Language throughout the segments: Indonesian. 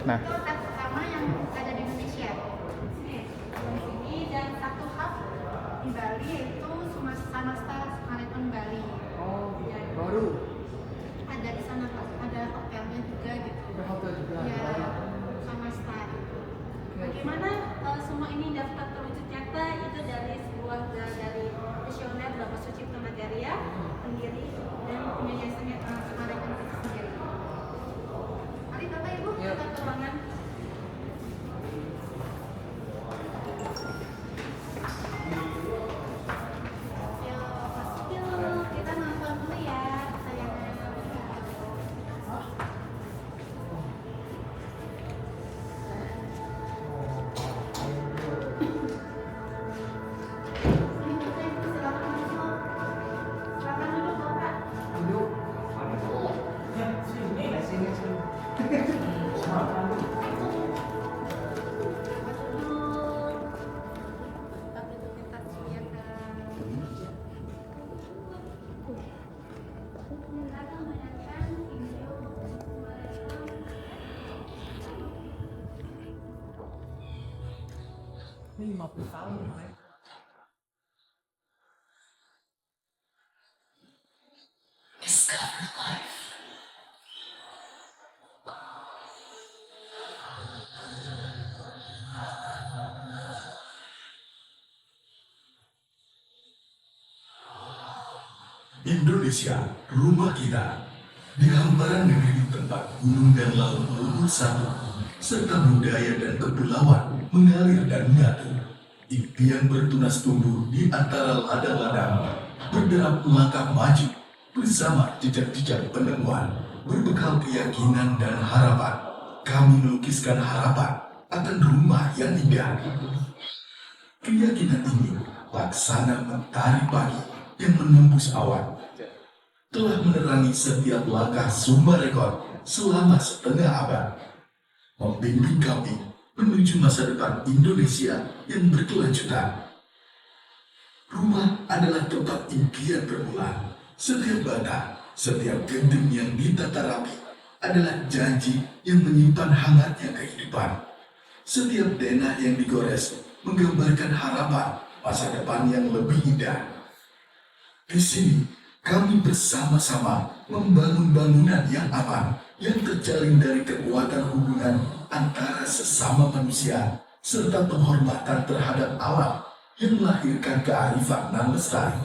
Nah, hotel pertama yang ada di Indonesia. Ini dan satu hub di Bali yaitu Samasta Marathon Bali. Oh, ya, baru. Ada di sana Pak, ada hotelnya juga gitu. Ada hotel juga. Ya, Baru. Samasta itu. Bagaimana semua ini dapat terwujud nyata itu dari sebuah dari visioner Bapak Sucipto Nagaria, pendiri dan penyayasannya Marathon itu sendiri. Mari Bapak Ibu kita ke ruangan. Kita nonton dulu ya, sayangnya. Ini 50 tahun, Mike. Indonesia, rumah kita. Di hamparan negeri tempat gunung dan laut melebur satu, serta budaya dan kepulauan mengalir dan menyatu. Impian bertunas tumbuh di antara ladang-ladang, berderap melangkah maju bersama jejak-jejak penemuan, berbekal keyakinan dan harapan. Kami melukiskan harapan akan rumah yang indah. Keyakinan ini laksana mentari pagi yang menembus awan, telah menerangi setiap langkah sumber rekor selama setengah abad, membimbing kami menuju masa depan Indonesia yang berkelanjutan. Rumah adalah tempat impian bermula. Setiap bata, setiap genting yang ditata rapi adalah janji yang menyimpan hangatnya kehidupan. Setiap denah yang digores menggambarkan harapan masa depan yang lebih indah. Di sini, kami bersama-sama membangun bangunan yang aman, yang terjalin dari kekuatan hubungan antara sesama manusia, serta penghormatan terhadap alam yang melahirkan kearifan nan lestari.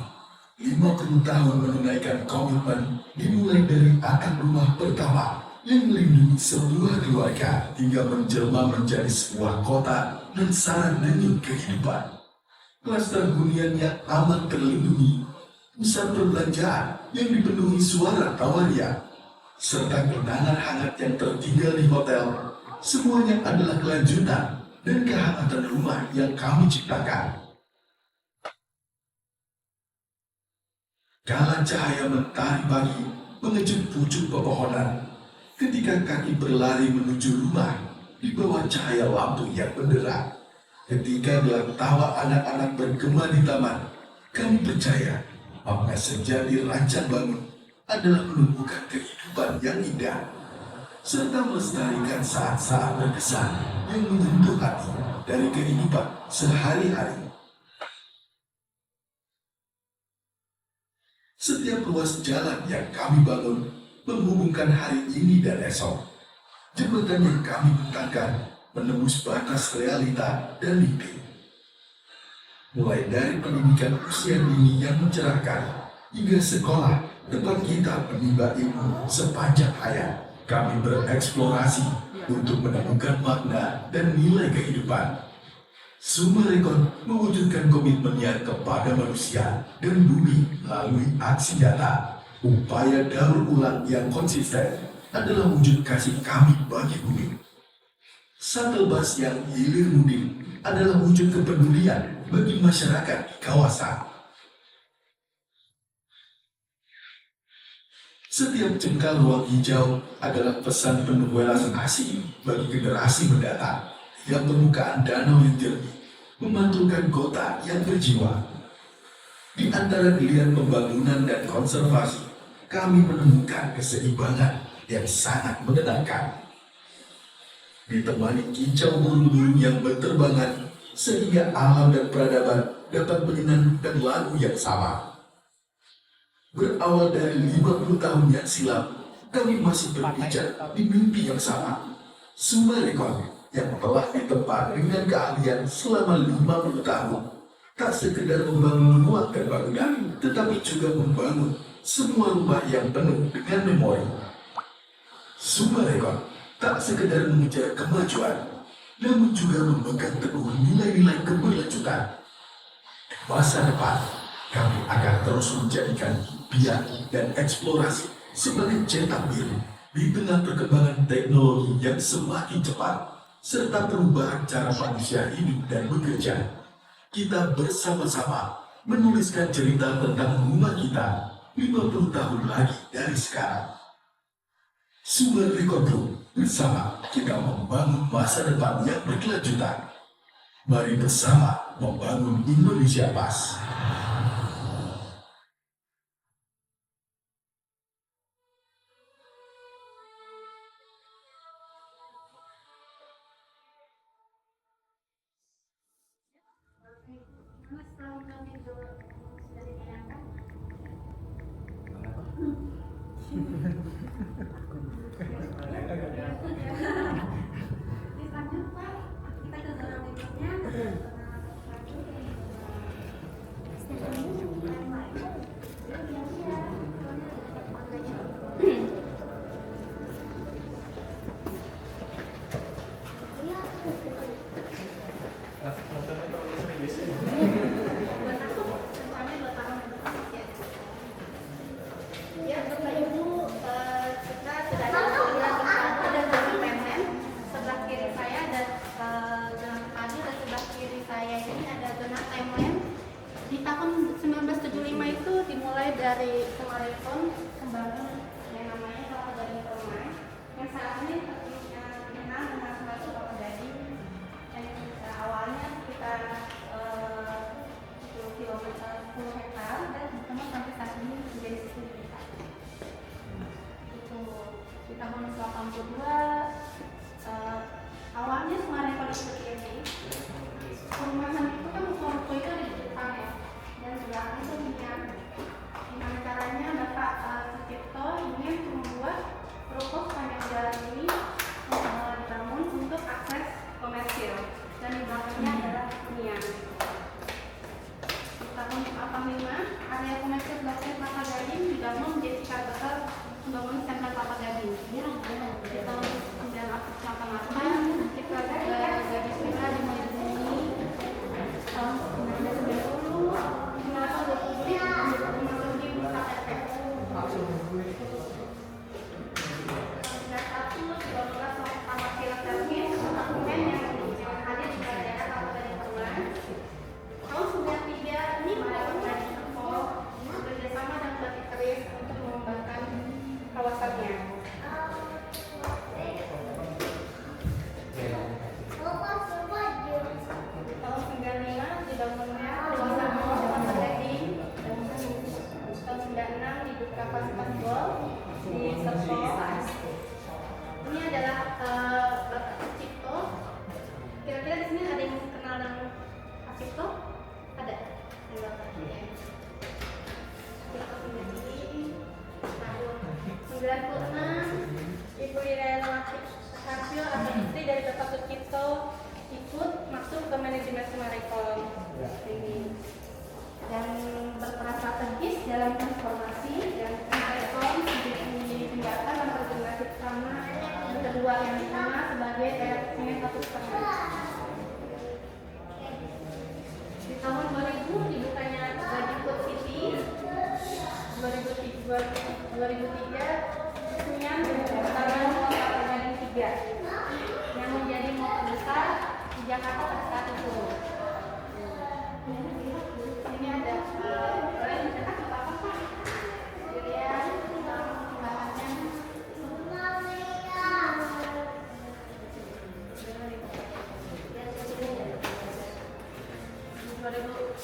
50 tahun menunaikan komitmen dimulai dari atap rumah pertama yang melindungi sebuah keluarga hingga menjelma menjadi sebuah kota dan sarana demi kehidupan. Klaster hunian yang aman terlindungi, pusat perbelanjaan yang dipenuhi suara tawaria, serta kenangan hangat yang tertinggal di hotel, semuanya adalah kelanjutan dan kehangatan rumah yang kami ciptakan. Kala cahaya mentari pagi mengejuk pucuk pepohonan, ketika kaki berlari menuju rumah di bawah cahaya lampu yang benderang, ketika gelak tawa anak-anak bergema di taman, kami percaya makna sejati rancang bangun adalah menumbuhkan kehidupan yang indah, serta melestarikan saat-saat berkesan yang menyentuh hati dari kehidupan sehari-hari. Setiap ruas jalan yang kami bangun menghubungkan hari ini dan esok. Jembatan yang kami bentangkan menembus batas realita dan mimpi. Mulai dari pendidikan usia dini yang mencerahkan, hingga sekolah tempat kita menimba ilmu sepanjang hayat. Kami bereksplorasi untuk menemukan makna dan nilai kehidupan. Sumarekon mewujudkan komitmennya kepada manusia dan bumi melalui aksi nyata. Upaya daur ulang yang konsisten adalah wujud kasih kami bagi bumi. Shuttle bus yang hilir mudik adalah wujud kepedulian bagi masyarakat di kawasan. Setiap jengkal ruang hijau adalah pesan penuh welas asih bagi generasi mendatang. Yang permukaan danau yang jernih memantulkan kota yang berjiwa. Di antara geliat pembangunan dan konservasi, kami menemukan keseimbangan yang sangat menenangkan. Ditemani kicau burung-burung yang berterbangan, sehingga alam dan peradaban dapat menyenandungkan lagu yang sama. Berawal dari 50 tahun yang silam, kami masih berpijak di mimpi yang sama. Sumarekon yang telah ditempa dengan keahlian selama 50 tahun tak sekedar membangun rumah dan bangunan, tetapi juga membangun semua rumah yang penuh dengan memori. Sumarekon tak sekedar mengejar kemajuan, namun juga memegang teguh nilai-nilai keberlanjutan. Di masa depan, kami akan terus menjadikan impian dan eksplorasi sebagai cetak biru di tengah perkembangan teknologi yang semakin cepat, serta perubahan cara manusia hidup dan bekerja. Kita bersama-sama menuliskan cerita tentang rumah kita 50 tahun lagi dari sekarang. Sumarekon Group, bersama kita membangun masa depan yang berkelanjutan. Mari bersama membangun Indonesia Pas. Lanjut Pak, kita ke zona berikutnya. Ya, Bapak Ibu, kita sudah ada zona permen. Sebelah kiri saya ada zona padu, dan sebelah kiri saya ini ada zona timeline. Di tahun 1975 itu dimulai dari Sumarekon kembali yang namanya Kelapa Gading Permai, yang saat ini terkenal dengan nama Kelapa Gading. Awalnya sekitar 10 kilometer, 10 hektar, dan berkembang sampai saat ini menjadi 10 hektar. Itu di tahun 82 awalnya Sumarekon itu ini perumahan itu kan ruko itu ada di depan ya, dan belakang itu minyak. Gimana caranya Bapak Sucipto ingin membuat ruko sepanjang jalan ini dibangun untuk akses komersil, dan di belakangnya adalah minyak. Di tahun 85 area komersil Blok C Kelapa Gading dibangun menjadi cikal bakal pembangunan sentra Kelapa Gading. Di tahun 1988 kita Gadis Merah dimulai bumi. Tahun 1990 Sumarekon 20 teknologi wisata efek. Tahun 2011 Taman Film Darwin apartemen yang hadir di daerah Kelapa Gading Permai. Tahun 93 ini Sumarekon Gading Permai bekerjasama dengan Batik Keris untuk mengembangkan kawasannya. Tahun 95 dibangunnya kawasan Kelapa Gading. Tahun 96 dibuka fasilitas golf di Serpong. Ini adalah Bapak Sucipto. Kira-kira di sini ada yang kenal dengan Pak Sucipto? Ada? Yang Bapak ya. Sucipto sendiri tahun 96 Ibu Irenawati Harjo atau istri dari Bapak Sucipto ikut masuk ke manajemen Sumarekon ini, dan berperan strategis dalam transformasi, dan Sumarekon dipindahkan dan bergenerasi pertama dan kedua yang dikenal sebagai RSM 1,5. Di tahun 2000 dibukanya Gading Food City. 2003 resminya pendaftaran Mall Kelapa Gading 3 yang menjadi mall terbesar di Jakarta pada saat itu. Ini ada boleh dicetak apa Pak? Dilihat perkembangannya.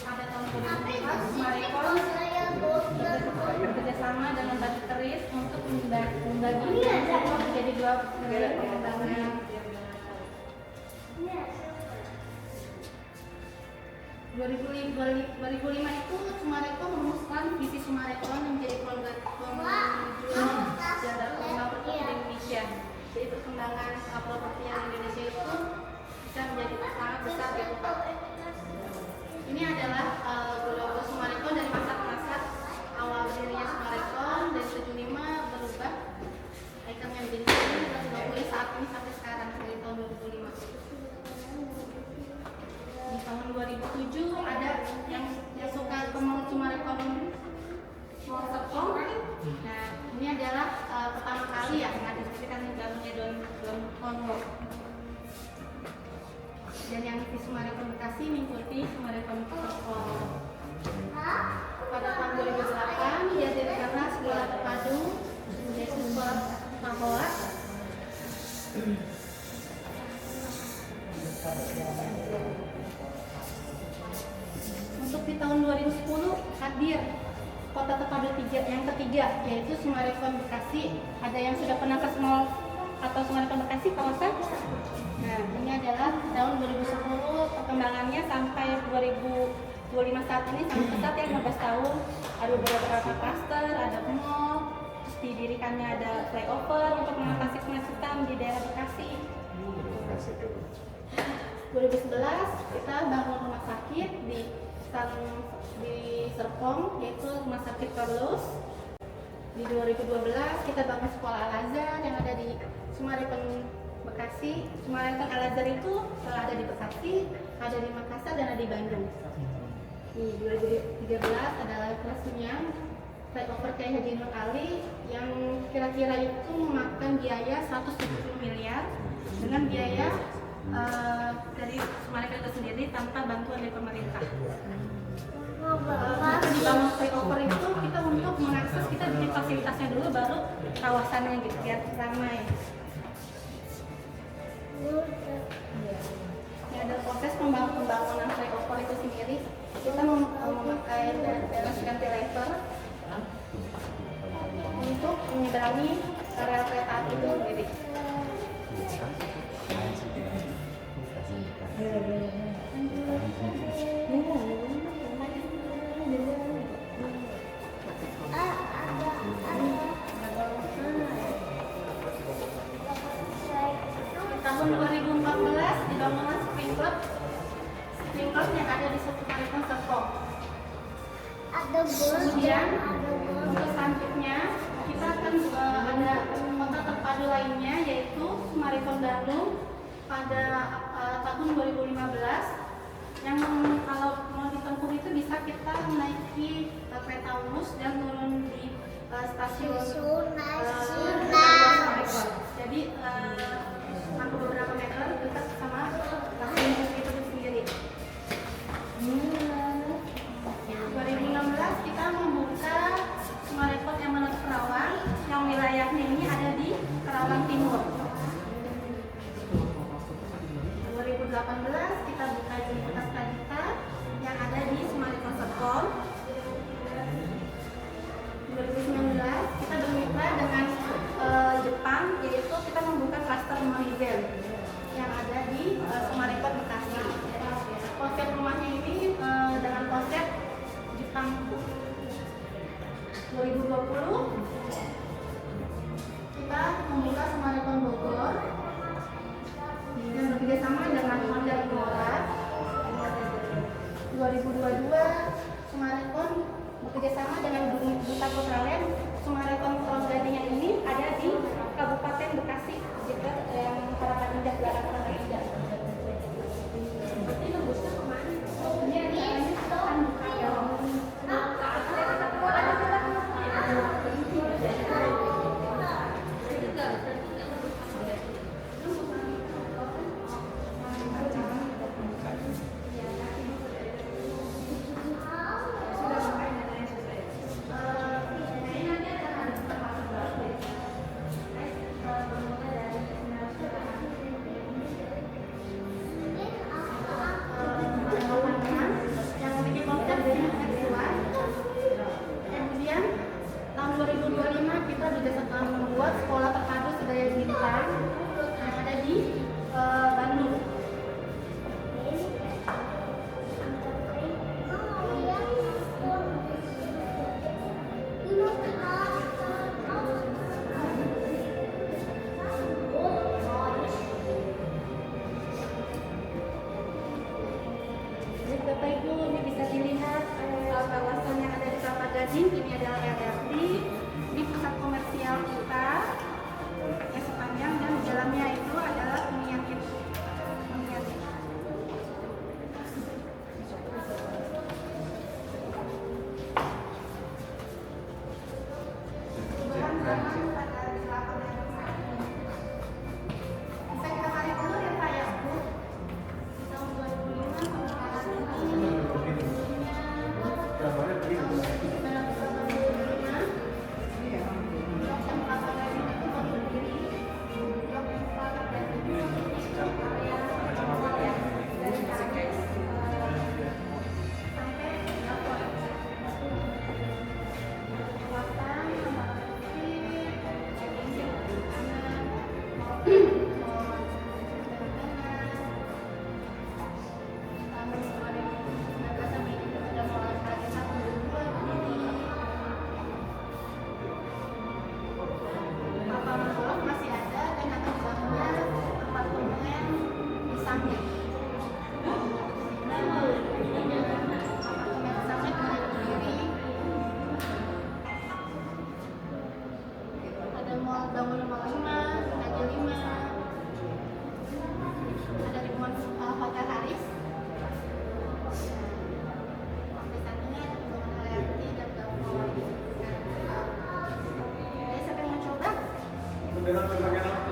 Pada tahun 2004 Sumarekon bekerjasama dengan Batik Keris untuk membagi menjadi 2 negara pengembangan. 2005 itu Sumarekon merumuskan visi Sumarekon yang menjadi kemajuan dan perkembangan properti di Indonesia. Jadi perkembangan properti yang Indonesia itu bisa menjadi sangat besar gitu Pak. Ini adalah logo Sumarekon dari masa awal berdirinya Sumarekon, dari 75 berubah ikonnya menjadi ini dan logo saat ini sampai sekarang dari tahun 2005. Di tahun 2007 ada yang suka ke Mall Sumarekon Mall Serpong. Nah, ini adalah pertama kali ya mengadaptasikan bangunnya Don Conwo. Dan yang di Sumarekon Bekasi mengikuti Sumarekon Serpong. Pada tahun 2008 didirikanlah sekolah terpadu menjadi sekolah Mahola. Untuk di tahun 2010 hadir kota terpadu yang ketiga, yaitu Sumarekon Bekasi. Ada yang sudah pernah ke mall atau Sumarekon Bekasi kawasan? Nah, ini adalah tahun 2010 perkembangannya sampai 2025 saat ini sangat pesat ya, 15 tahun. Ada beberapa klaster, ada mall, terus didirikannya ada flyover untuk mengatasi kemacetan di daerah Bekasi. 2011 kita bangun rumah sakit di Serpong, yaitu Rumah Sakit Carlos. Di 2012 kita bangun sekolah Al-Azhar yang ada di Sumarekon, Bekasi. Sumarekon Al-Azhar itu ada di Bekasi, ada di Makassar, dan ada di Bandung. Di 2013 adalah resminya flyover Kiai Haji Nur Ali yang kira-kira itu memakan biaya 170 miliar dengan biaya dari Sumarekon itu sendiri tanpa bantuan dari pemerintah. Di bangun flyover itu kita untuk mengakses, kita bikin fasilitasnya dulu baru kawasannya gitu biar ramai. Ini ada proses pembangunan flyover itu sendiri. Kita memakai balance cantilever untuk menyeberangi rel kereta api itu sendiri. Tahun 2014 dibangunlah spring club yang ada di Sumarekon Serpong. Kemudian untuk selanjutnya kita akan ada kota terpadu lainnya yaitu Sumarekon Bandung pada tahun 2015 yang kalau mau ditempuh itu bisa kita menaiki kereta Wus dan turun di stasiun Sumarekon. Jadi mampu beberapa meter dekat sama stasiun itu sendiri. 2016 kita membuka Sumarekon Emerald Kerawang yang wilayahnya ini ada di Kerawang Timur. 2018 kita buka Universitas Kadita yang ada di Sumarekon Serpong. 2019 kita bermitra dengan Jepang, yaitu kita membuka klaster Mohizen yang ada di Sumarekon Bekasi. Konsep rumahnya ini dengan konsep Jepang. 2020 kita membuka Sumarekon Bogor dan bekerja sama dengan Honda Igora. 2022 Sumarekon bekerja sama dengan Duta Putraland. Sumarekon Pulau Gading yang ini ada di Kabupaten Bekasi, dekat yang Harapan Indah, belakang Harapan Indah. Seperti nembusnya kemana? Ini akan buka Bapak Ibu, ini bisa dilihat kawasan yang ada di Kelapa Gading. Ini adalah LRT, ini pusat komersial kita yang sepanjang, dan di dalamnya itu adalah Miyakit. Bisa kita tarik dulu ya Pak ya, Bu. Tahun 2015 Coba gerakannya.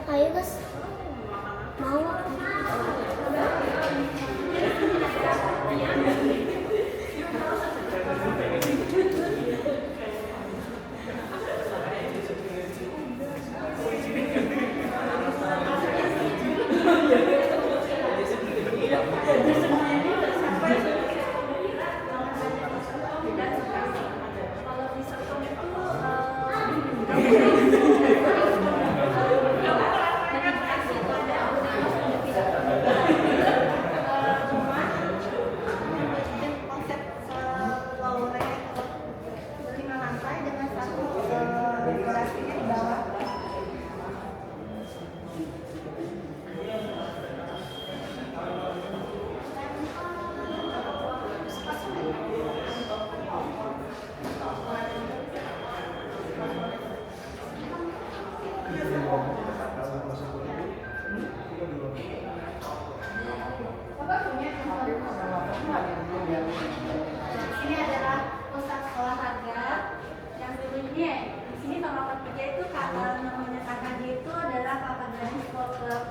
Ayo guys, mau? Ini adalah pusat olahraga yang dulunya di sini sama Kak itu namanya KKJ itu adalah Kakak Sport Club.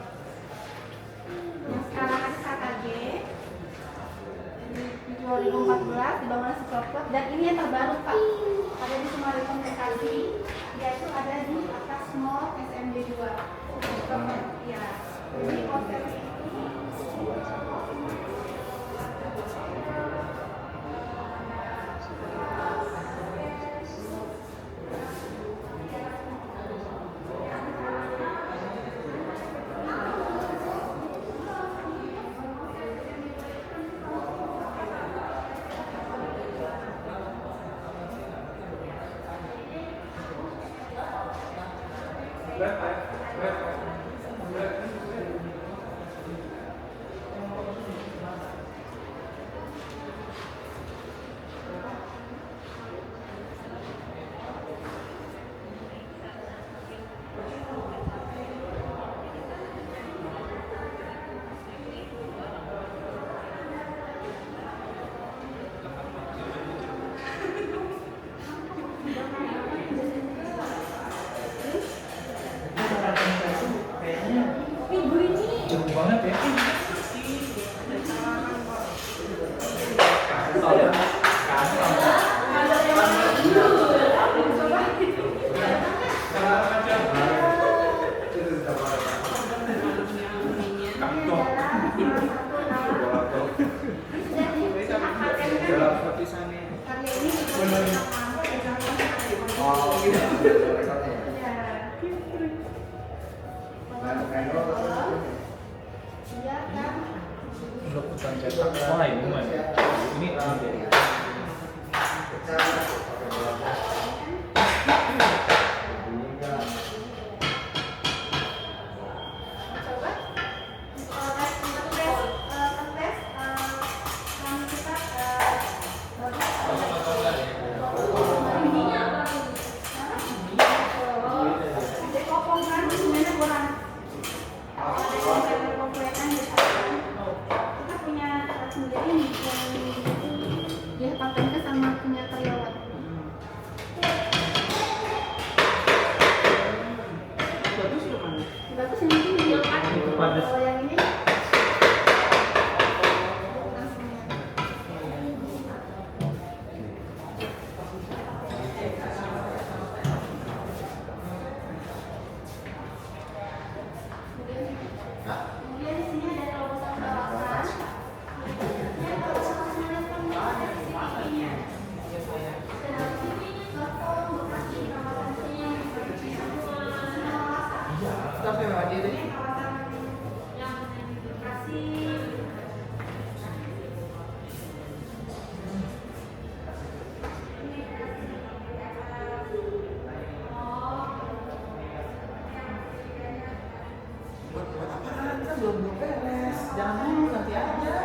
Yang sekarang ada KKJ di 2014 dibangun Sport Club dan ini yang terbaru Pak, ada di Summarecon Bekasi, yaitu ada di atas Mall SMB 2. Ya, jadi konsep ini seru banget ya. Udah putar cetak. Wah ini mah. Ini dia patennya sama punya karyawan. Bagus yang ini dia kalau yang ini kemudian di sini ada terobosan kawasan. belum beres. Jangan dulu nanti aja.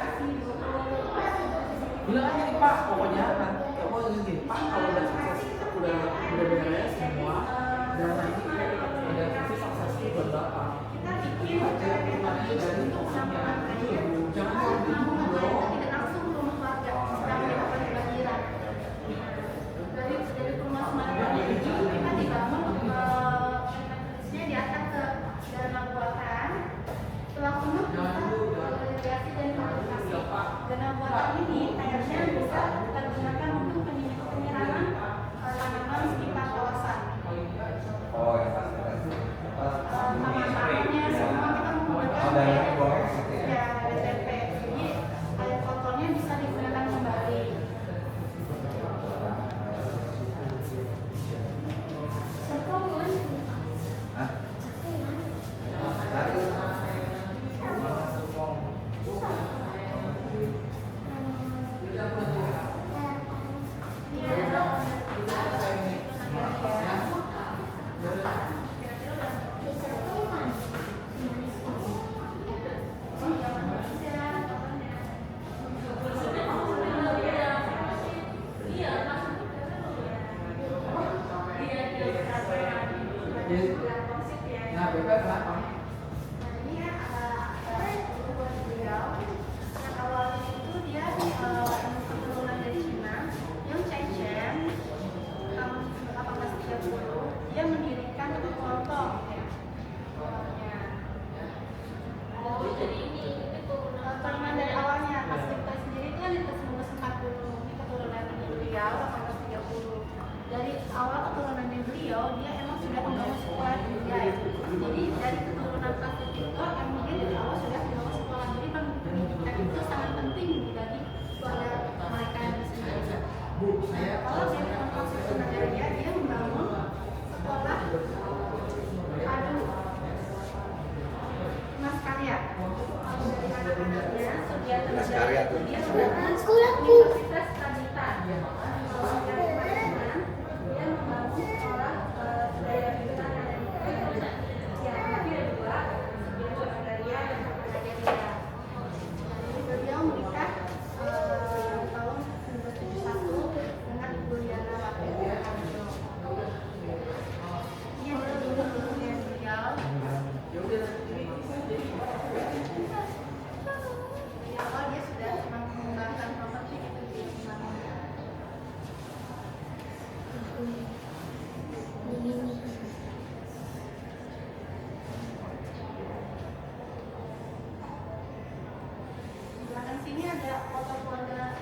Bilang aja nih Pak, pokoknya kamu gini Pak, kalau udah sukses, udah beres semua, dan nanti ada kasih suksesnya buat Bapak. Aja rumahnya dari tokonya, jangan dulu dong. Tidak langsung rumah warga, tapi dapat kebanjiran. Dari rumah Semarang ini kita dibangun di atas ke dalam buatan. Setelah penuh bisa irigasi dan komunikasi. Dana buatan ini kayaknya bisa kita gunakan untuk penyiraman tanaman sekitar kawasan. Taman-tamannya semua kita menggunakan ya DTP. Jadi air kotornya bisa digunakan kembali. Nah, Bapak kenapa? Ini ya buat beliau yang awalnya itu dia keturunan dari Cina yang Chechen tahun 1830 dia mendirikan kelompok ya awalnya. Jadi ini keturunan dari awalnya pas kita sendiri itu kan di 1940 ini keturunan beliau 1830. Dari awal keturunan beliau dia emang sudah membangun sekolah juga ya. Jadi dari keturunan Pasir itu emang dia dari awal sudah membangun sekolah. Jadi pendidikan itu sangat penting bagi keluarga mereka yang di sini. Kalau dia memang konsep negara dia membangun sekolah adu Mas Karya. Dari anak-anaknya Sugiarto Negara itu dia membangun Universitas Tadita. Dia membangun sekolah budaya kita yang kedua Sugiarto Negara dan Nagarya. Jadi beliau menikah tahun 1971 dengan Ibu Liana Lapia. Ini adalah dulu-dulunya beliau. Dari awal dia sudah mengembangkan properti itu. foto keluarga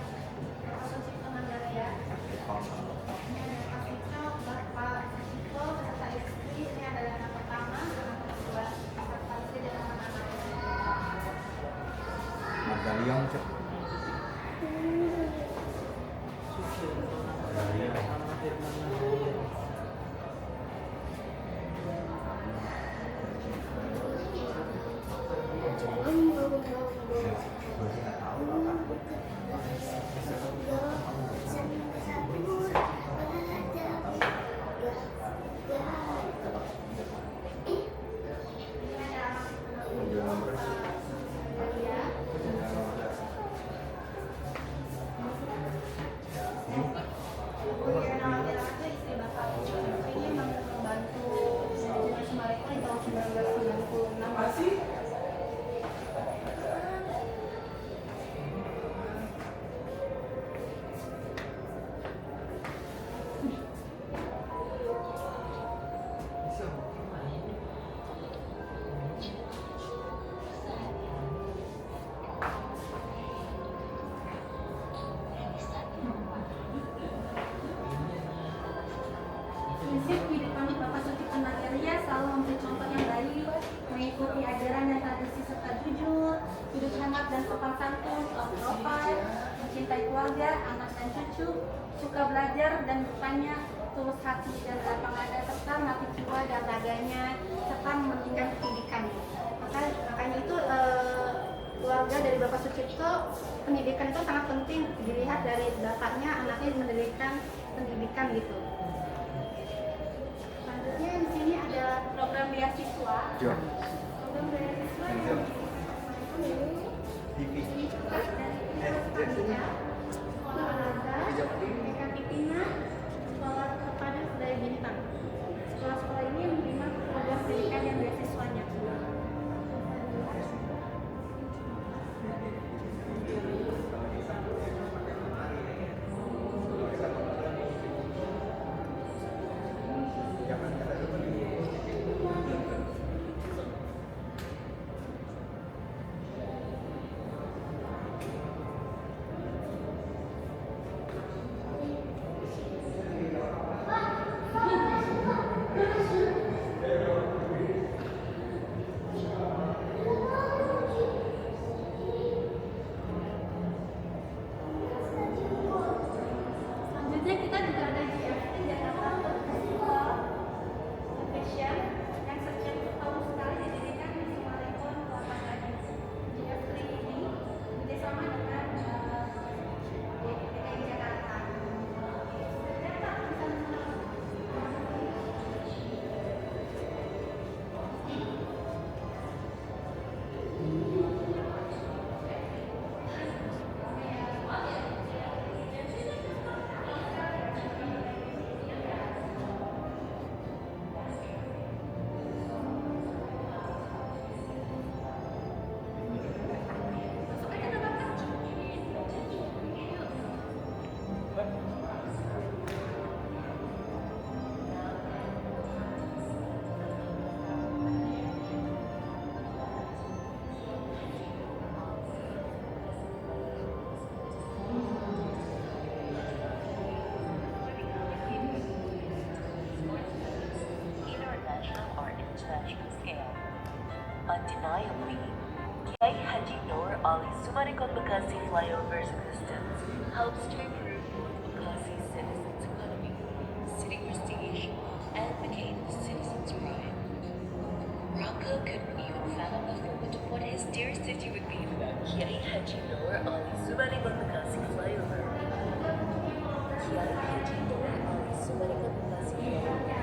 Bapak Sucipto Mandaria. Ini ada Pak Sucipto, Bapak Sucipto beserta istri. Ini adalah anak pertama, anak kedua beserta istri dan anak-anaknya. Magaliang cek. Prinsip kehidupan Bapak Sucipto Mandaria selalu memberi contoh yang baik, mengikuti ajaran dan tradisi serta jujur, hidup hemat dan sopan santun, profil, mencintai keluarga, anak dan cucu, suka belajar dan bertanya, tulus hati dan lapang dada serta mati jiwa dan raganya, serta mementingkan pendidikan. Makanya itu keluarga dari Bapak Sucipto, pendidikan itu sangat penting dilihat dari bapaknya, anaknya mendirikan pendidikan gitu. Selanjutnya di sini ada program beasiswa. Program beasiswa yang Pendidikan Pipina Sekolah Kepada Budaya Bintang. Sekolah-sekolah ini menerima program pendidikan dan beasiswanya. Selanjutnya kita juga ada GFT Jakarta Festival Fashion yang setiap tahun sekali didirikan di Sumarekon, Kelapa Gading. GFT ini bekerjasama dengan DKI Jakarta. Dan tak bisa international or international scale. Undeniably, Kiai Haji Noor Ali Sumarekon Bekasi Flyover's existence helps to improve both Bekasi's citizens' economy, city prestige, and became the citizens' pride. Rocco couldn't even fathom the thought of what his dear city would be without Kiai Haji Noor Ali Sumarekon Bekasi Flyover. Kiai Haji Noor Ali Sumarekon Bekasi Flyover.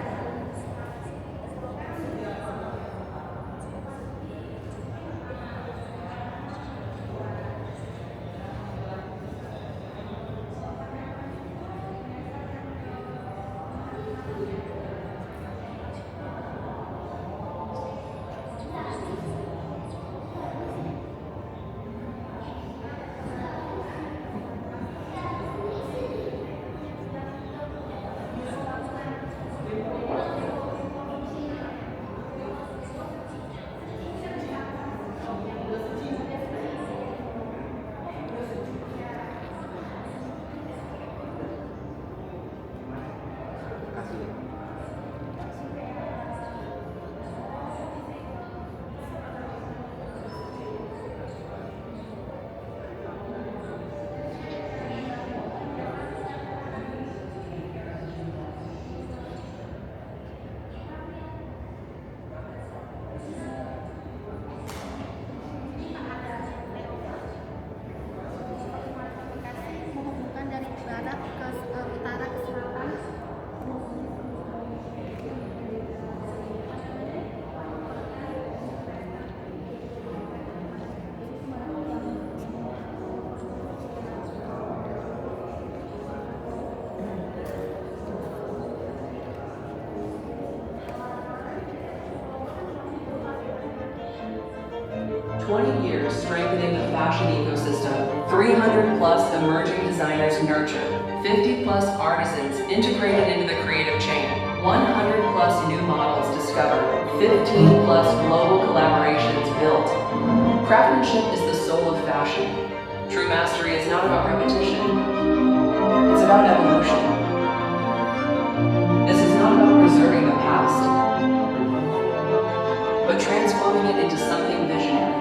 20 years strengthening the fashion ecosystem, 300 plus emerging designers nurtured, 50 plus artisans integrated into the creative chain, 100 plus new models discovered, 15 plus global collaborations built. Craftsmanship is the soul of fashion. True mastery is not about repetition. It's about evolution. This is not about preserving the past, but transforming it into something visionary.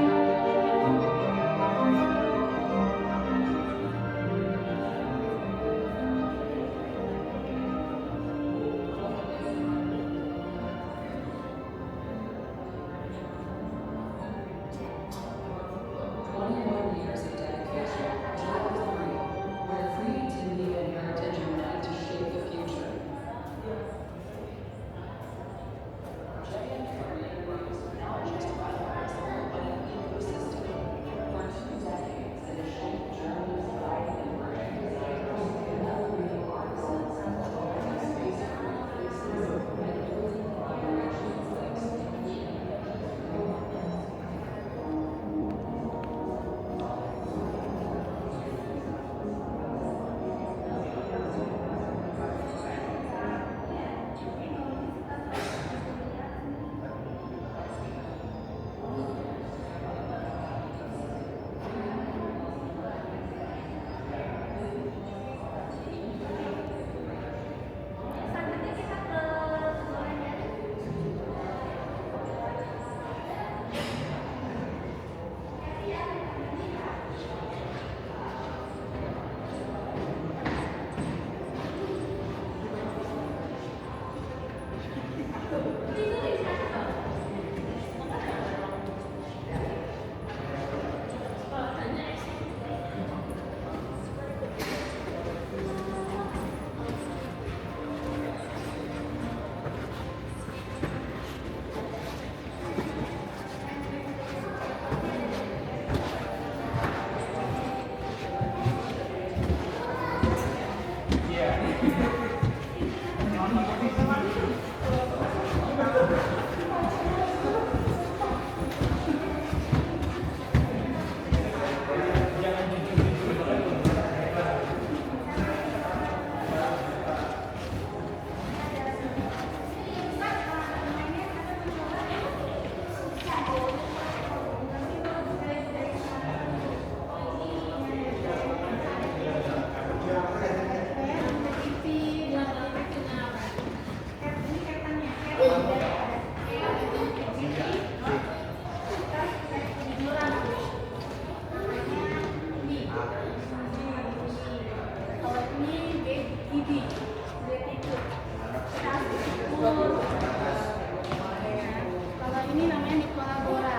Kalau ini namanya Nicola Bora.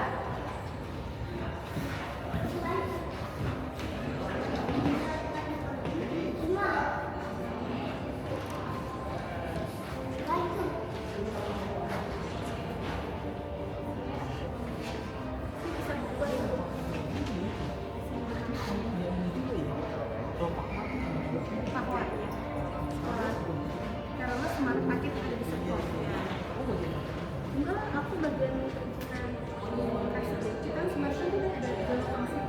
Karena smart paket ada di sekolah. Enggak, aku bagian perizinan kasih. Kita smart paket ada di konsep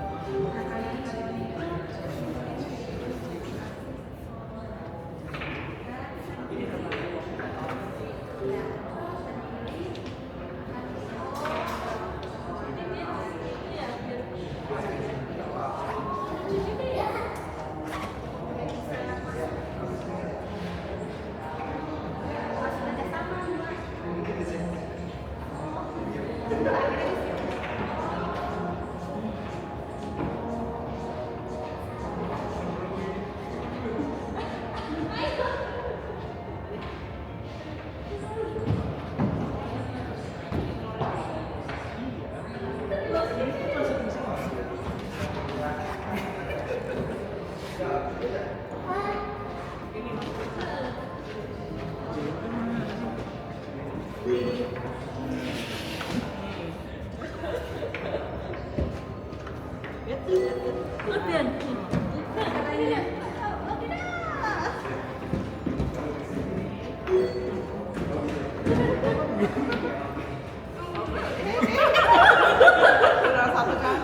Udah satu kali.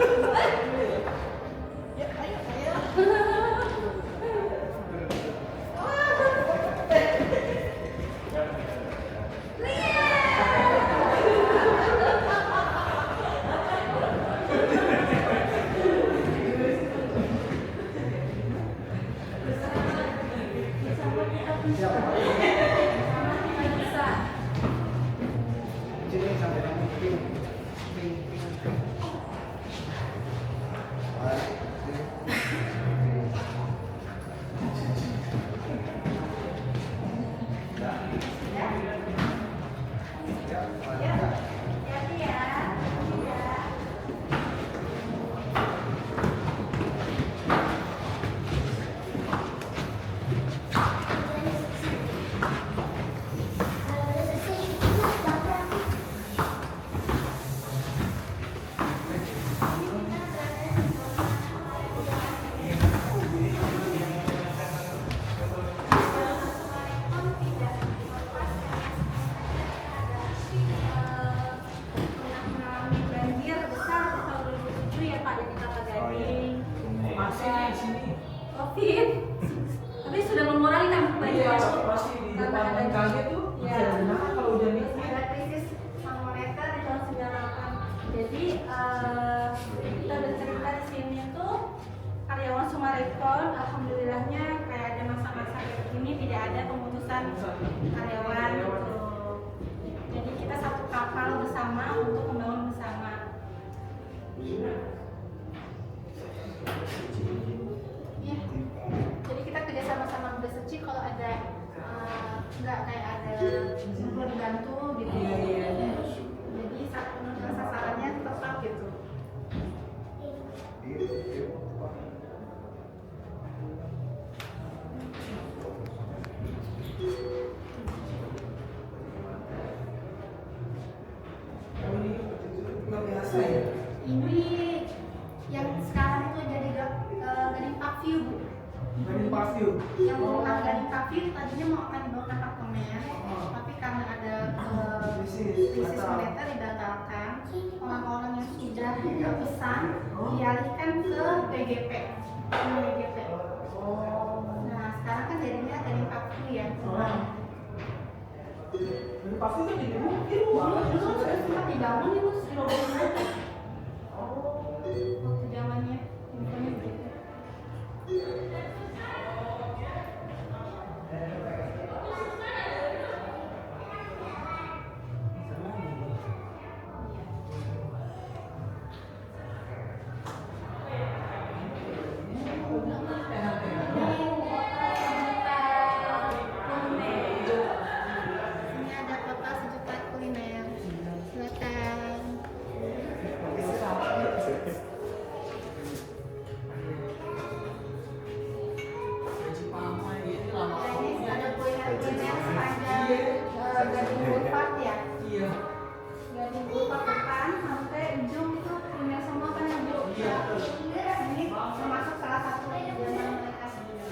COVID, tapi sudah mengurangi kan banyak Iya, itu masih di karena depan ada kaget tuh ya, masih ada genangan kalau hujan ini. ada krisis moneter di tahun 98. Jadi kita bercerita di sini tuh karyawan Summarecon, alhamdulillahnya kayak ada masa-masa kayak gini tidak ada pemutusan karyawan gitu. Jadi kita satu kapal bersama untuk membangun bersama. Ya. Jadi kita kerja sama-sama bersuci kalau ada nggak kayak ada berbantu gitu. Jadi sasarannya tetap gitu. Ini luar biasa ya. Ini yang sekarang itu jadi Gading Park View, Bu. Gading Park View. Yang mau Gading Park View tadinya mau akan dibawa ke apartemen, tapi karena ada krisis moneter dibatalkan. Orang-orang yang sudah berpesan dialihkan ke PGP. Nah sekarang kan jadinya Gading Park View ya. Gading Park View kan jadi mungkin banget. Dulu sudah sempat dibangun itu dirobohin aja. Waktu zamannya infonya gitu. Ini ada kota sejuta kuliner. Silakan. Nah, ini ada kuliner sepanjang Gading Boulevard ya. Iya. Gading Boulevard depan sampai ujung itu kuliner semua kan ya, Bu? Ini termasuk salah satu jalan mereka sendiri.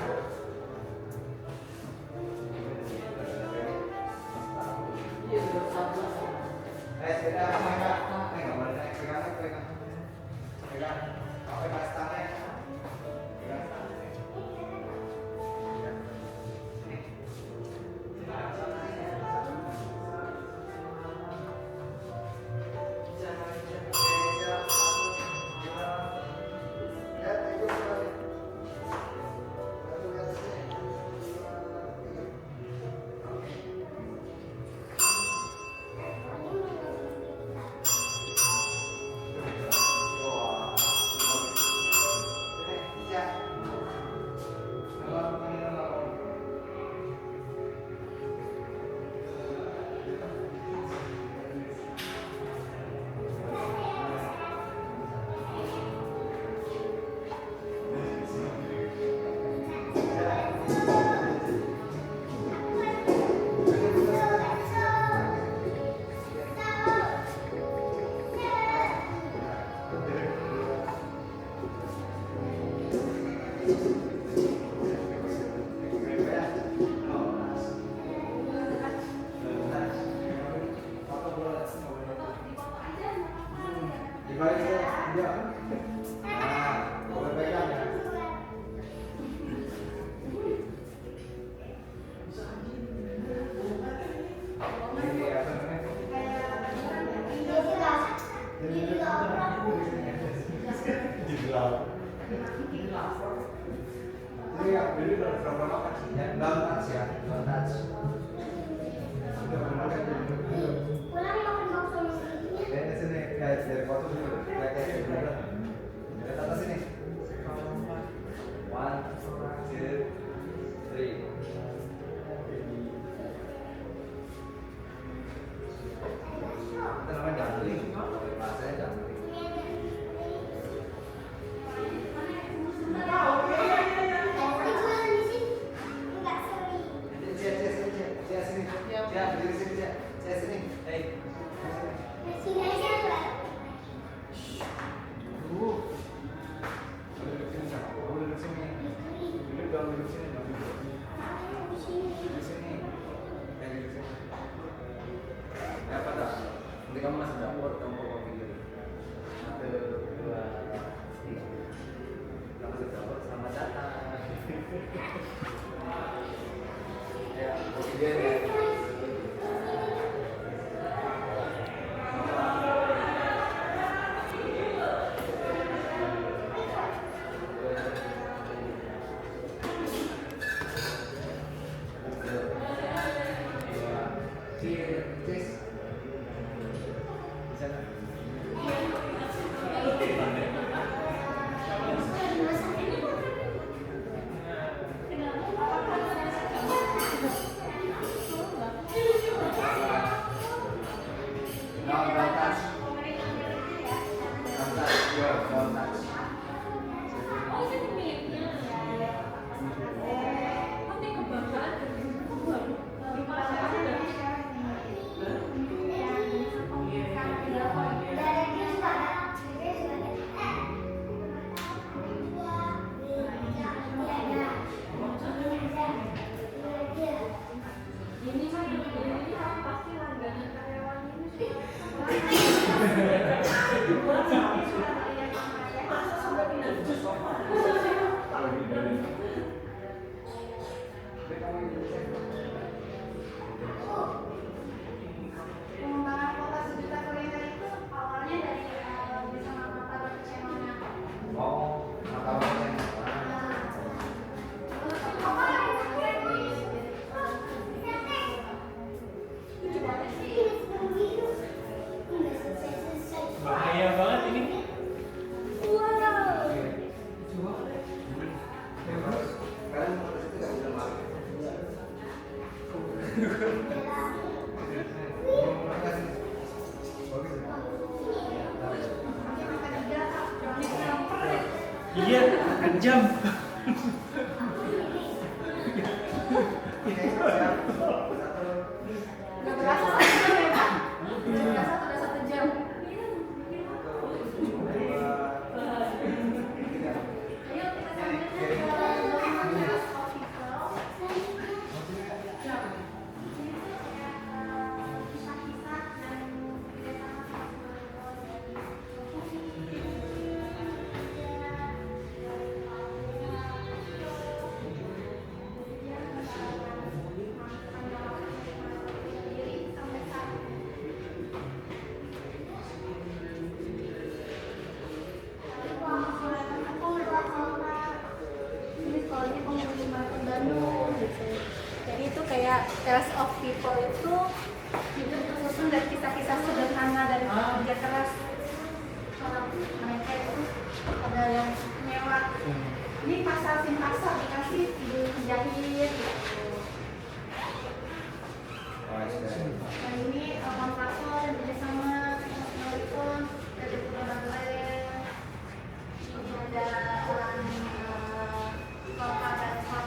Pengembangan kota sejuta kuliner itu awalnya dari bersama Mata Berkecamatan. Bahaya banget ini. Iya, kejam. Nggak berasa 1 jam ya Pak? Nggak berasa udah 1 jam. Ayo kita sambil ke Dominus Hospital. Kisah-kisah dan kebiasaan. Ini sekolahnya pengumuman Bandung gitu. Jadi itu kayak Terrace of People itu tersusun dari kisah-kisah sederhana dari kerja keras orang mereka itu ada yang mewah. Ini pasar Simpasar dikasih jahit gitu. Dan ini kontraktor yang bekerjasama itu dari Pulau Bangladesh. Ini ada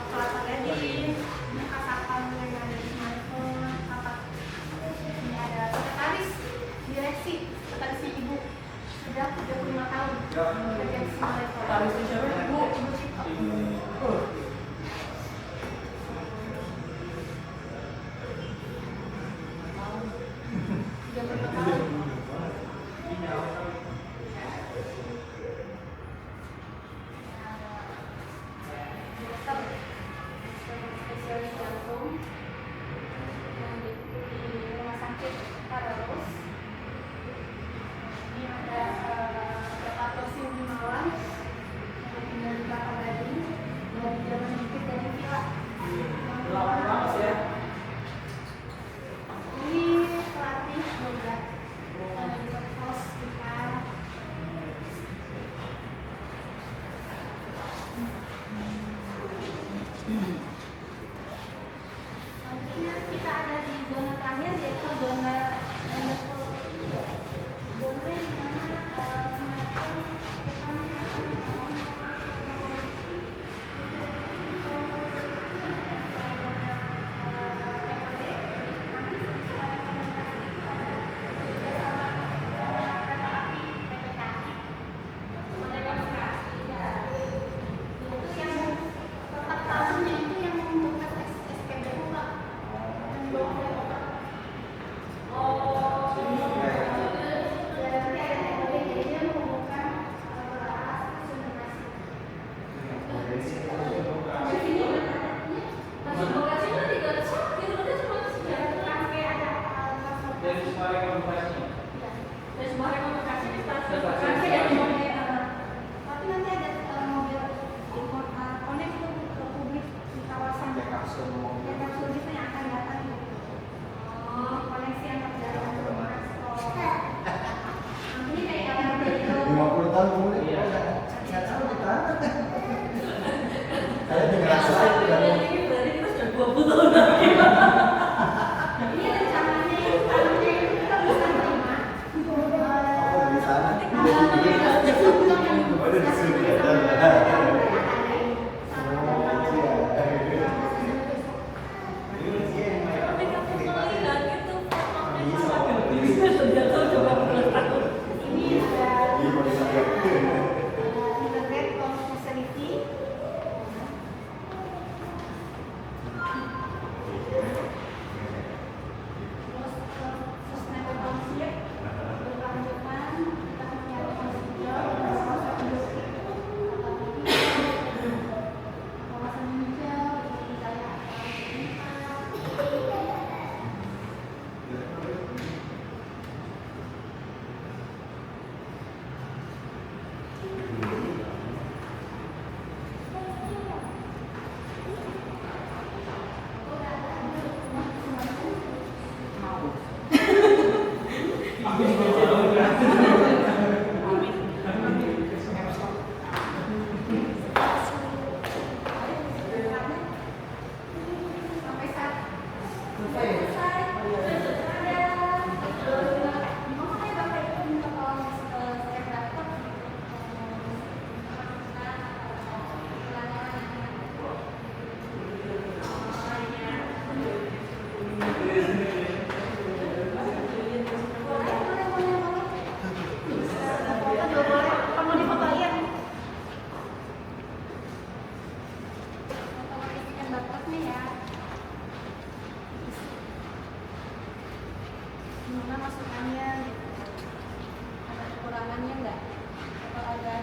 Kelapa Gading, ini Kasatan yang ada di Smartphone, ini ada sekretaris direksi, sekretarisnya Ibu sudah 35 tahun kerja di Smartphone. Sekretarisnya siapa? Ibu Cipto. Spesialis jantung yang di rumah sakit Karaus. Ini ada Bapak Tosin di Malang yang tinggal di Kelapa Gading. 50 tahun kemudian Iya. nggak tahu kita. Kalian tinggal rasain udah mau. Ini berarti kita sudah 20 tahun lagi. Ini rencananya kita bisa terima. Oh, di sana. Oh, dari sini ada. Internet facility. Terus sustainability, berkelanjutan, kita mencari hijau, kawasan hijau, budaya sampai saat gimana masukannya gitu. Ada kekurangannya nggak? Atau ada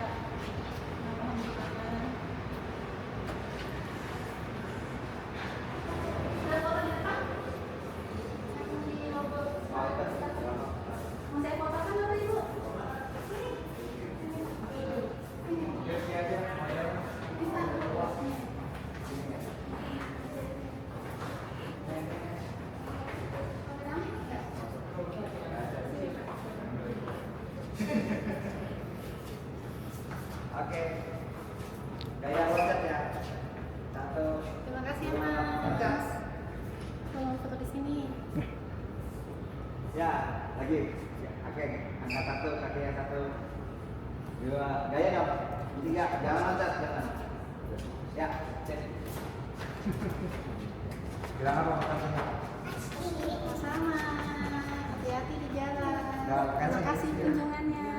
tambahan gimana? Ada foto di depan? Yang di logo. Mau saya fotokan apa Ibu? Sini. Bisa. Oke. Gaya loncat ya. Satu. Terima kasih Mas. Tolong foto di sini. Ya, lagi. Oke, angkat satu, kaki yang satu. Dua, gaya dong. Tiga, jangan loncat, jangan. Ya, cek. Bilang apa makasihnya? Sama. Hati-hati di jalan. Terima kasih. Terima kasih kunjungannya.